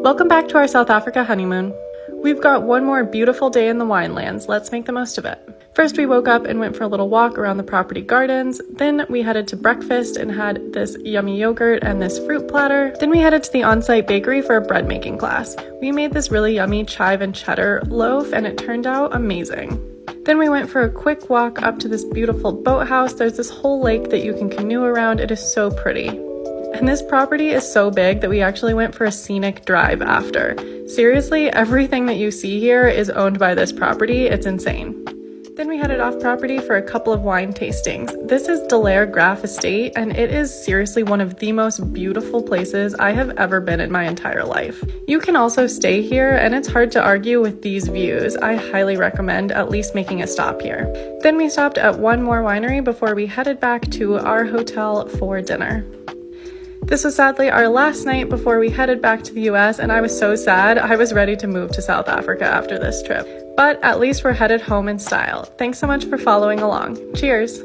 Welcome back to our South Africa honeymoon. We've got one more beautiful day in the winelands. Let's make the most of it. First, we woke up and went for a little walk around the property gardens. Then we headed to breakfast and had this yummy yogurt and this fruit platter. Then we headed to the on-site bakery for a bread making class. We made this really yummy chive and cheddar loaf and it turned out amazing. Then we went for a quick walk up to this beautiful boathouse. There's this whole lake that you can canoe around. It is so pretty. And this property is so big that we actually went for a scenic drive after. Seriously, everything that you see here is owned by this property. It's insane. Then we headed off property for a couple of wine tastings. This is Delaire Graff Estate, and it is seriously one of the most beautiful places I have ever been in my entire life. You can also stay here, and it's hard to argue with these views. I highly recommend at least making a stop here. Then we stopped at one more winery before we headed back to our hotel for dinner. This was sadly our last night before we headed back to the US, and I was so sad. I was ready to move to South Africa after this trip. But at least we're headed home in style. Thanks so much for following along. Cheers!